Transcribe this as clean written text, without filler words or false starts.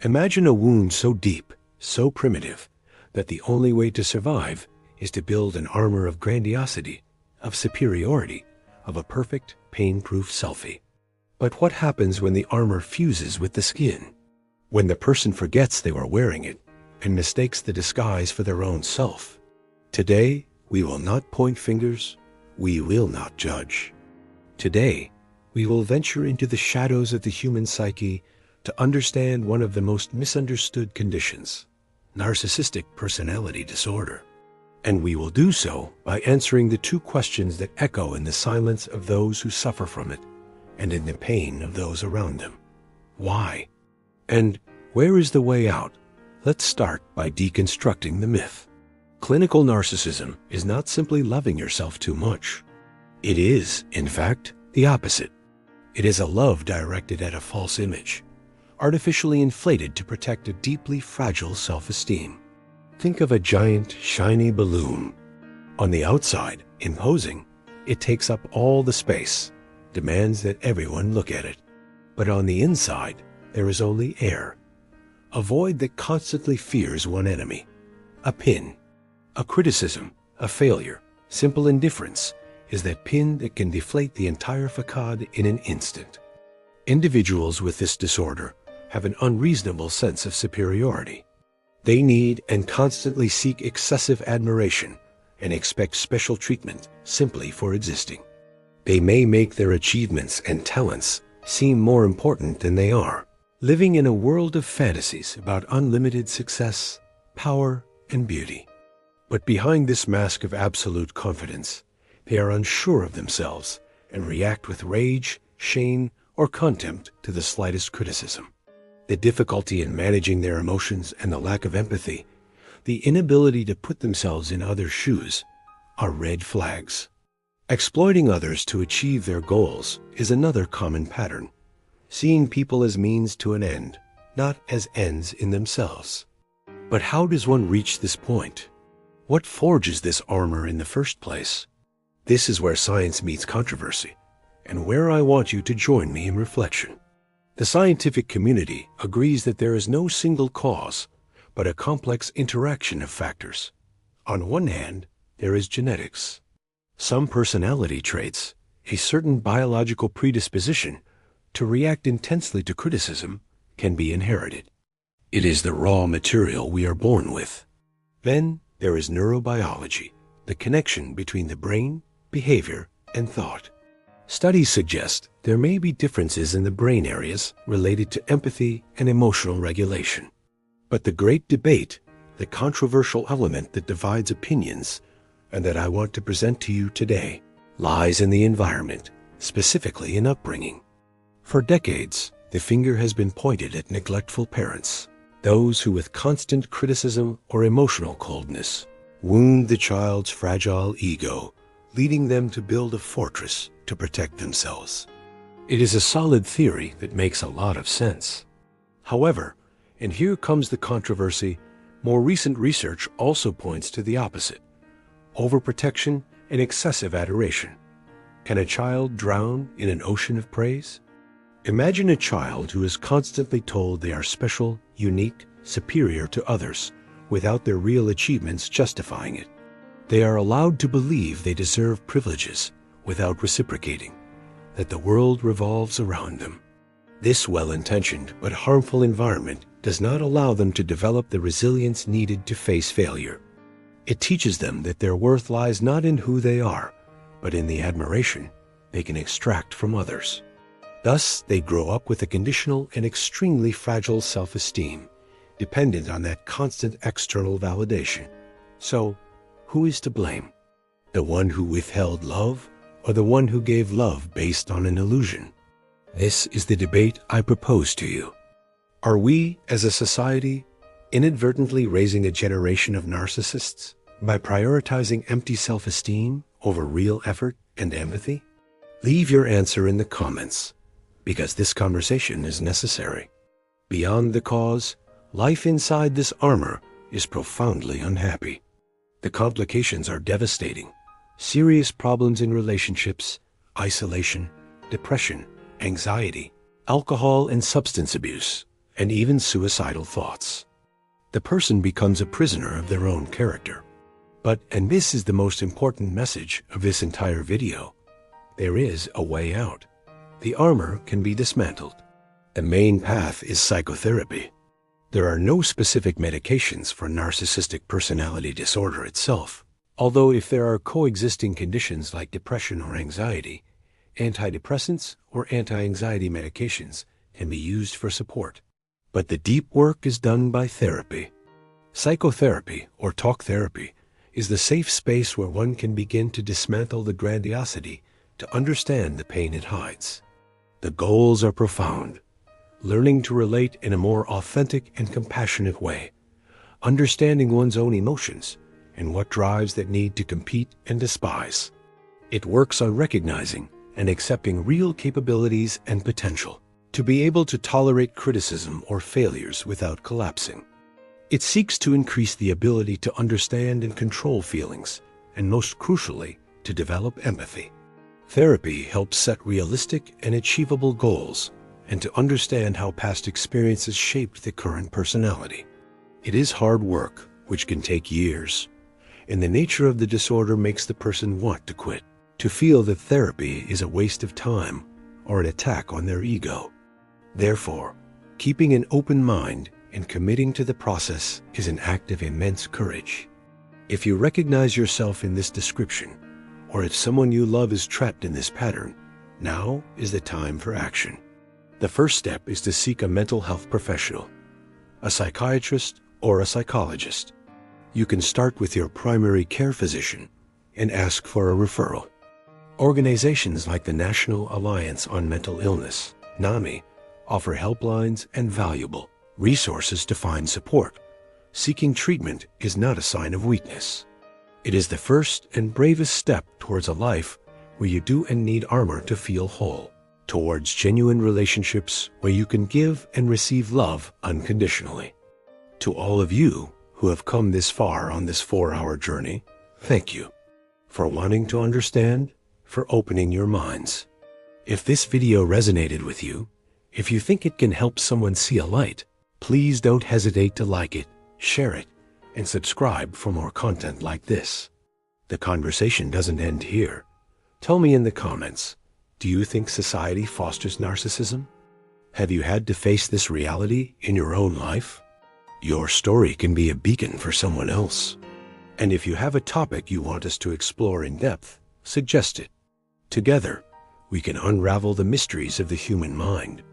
Imagine a wound so deep, so primitive, that the only way to survive is to build an armor of grandiosity, of superiority, of a perfect, pain-proof selfie. But what happens when the armor fuses with the skin? When the person forgets they were wearing it and mistakes the disguise for their own self? Today, we will not point fingers, we will not judge. Today, we will venture into the shadows of the human psyche to understand one of the most misunderstood conditions, Narcissistic Personality Disorder. And we will do so by answering the two questions that echo in the silence of those who suffer from it and in the pain of those around them. Why? And where is the way out? Let's start by deconstructing the myth. Clinical narcissism is not simply loving yourself too much. It is, in fact, the opposite. It is a love directed at a false image, artificially inflated to protect a deeply fragile self-esteem. Think of a giant, shiny balloon. On the outside, imposing, it takes up all the space, demands that everyone look at it. But on the inside, there is only air, a void that constantly fears one enemy, a pin. A criticism, a failure, simple indifference is that pin that can deflate the entire facade in an instant. Individuals with this disorder have an unreasonable sense of superiority. They need and constantly seek excessive admiration and expect special treatment simply for existing. They may make their achievements and talents seem more important than they are, living in a world of fantasies about unlimited success, power, and beauty. But behind this mask of absolute confidence, they are unsure of themselves and react with rage, shame, or contempt to the slightest criticism. The difficulty in managing their emotions and the lack of empathy, the inability to put themselves in others' shoes, are red flags. Exploiting others to achieve their goals is another common pattern, seeing people as means to an end, not as ends in themselves. But how does one reach this point? What forges this armor in the first place? This is where science meets controversy, and where I want you to join me in reflection. The scientific community agrees that there is no single cause, but a complex interaction of factors. On one hand, there is genetics. Some personality traits, a certain biological predisposition to react intensely to criticism, can be inherited. It is the raw material we are born with. Then there is neurobiology, the connection between the brain, behavior, and thought. Studies suggest there may be differences in the brain areas related to empathy and emotional regulation. But the great debate, the controversial element that divides opinions, and that I want to present to you today, lies in the environment, specifically in upbringing. For decades, the finger has been pointed at neglectful parents, those who with constant criticism or emotional coldness wound the child's fragile ego, leading them to build a fortress to protect themselves. It is a solid theory that makes a lot of sense. However, and here comes the controversy, more recent research also points to the opposite: overprotection and excessive adoration. Can a child drown in an ocean of praise? Imagine a child who is constantly told they are special, unique, superior to others, without their real achievements justifying it. They are allowed to believe they deserve privileges without reciprocating, that the world revolves around them. This well-intentioned but harmful environment does not allow them to develop the resilience needed to face failure. It teaches them that their worth lies not in who they are, but in the admiration they can extract from others. Thus, they grow up with a conditional and extremely fragile self-esteem, dependent on that constant external validation. So, who is to blame? The one who withheld love, or the one who gave love based on an illusion? This is the debate I propose to you. Are we, as a society, inadvertently raising a generation of narcissists by prioritizing empty self-esteem over real effort and empathy? Leave your answer in the comments, because this conversation is necessary. Beyond the cause, life inside this armor is profoundly unhappy. The complications are devastating. Serious problems in relationships, isolation, depression, anxiety, alcohol and substance abuse, and even suicidal thoughts. The person becomes a prisoner of their own character. But, and this is the most important message of this entire video, there is a way out. The armor can be dismantled. The main path is psychotherapy. There are no specific medications for narcissistic personality disorder itself, although if there are coexisting conditions like depression or anxiety, antidepressants or anti-anxiety medications can be used for support. But the deep work is done by therapy. Psychotherapy, or talk therapy, is the safe space where one can begin to dismantle the grandiosity to understand the pain it hides. The goals are profound. Learning to relate in a more authentic and compassionate way, understanding one's own emotions and what drives that need to compete and despise. It works on recognizing and accepting real capabilities and potential, to be able to tolerate criticism or failures without collapsing. It seeks to increase the ability to understand and control feelings, and most crucially, to develop empathy. Therapy helps set realistic and achievable goals, and to understand how past experiences shaped the current personality. It is hard work, which can take years, and the nature of the disorder makes the person want to quit, to feel that therapy is a waste of time or an attack on their ego. Therefore, keeping an open mind and committing to the process is an act of immense courage. If you recognize yourself in this description, or if someone you love is trapped in this pattern, now is the time for action. The first step is to seek a mental health professional, a psychiatrist or a psychologist. You can start with your primary care physician and ask for a referral. Organizations like the National Alliance on Mental Illness, NAMI, offer helplines and valuable resources to find support. Seeking treatment is not a sign of weakness. It is the first and bravest step towards a life where you do and need armor to feel whole, towards genuine relationships where you can give and receive love unconditionally. To all of you who have come this far on this 4-hour journey, thank you for wanting to understand, for opening your minds. If this video resonated with you, if you think it can help someone see a light, please don't hesitate to like it, share it, and subscribe for more content like this. The conversation doesn't end here. Tell me in the comments, do you think society fosters narcissism? Have you had to face this reality in your own life? Your story can be a beacon for someone else. And if you have a topic you want us to explore in depth, suggest it. Together, we can unravel the mysteries of the human mind.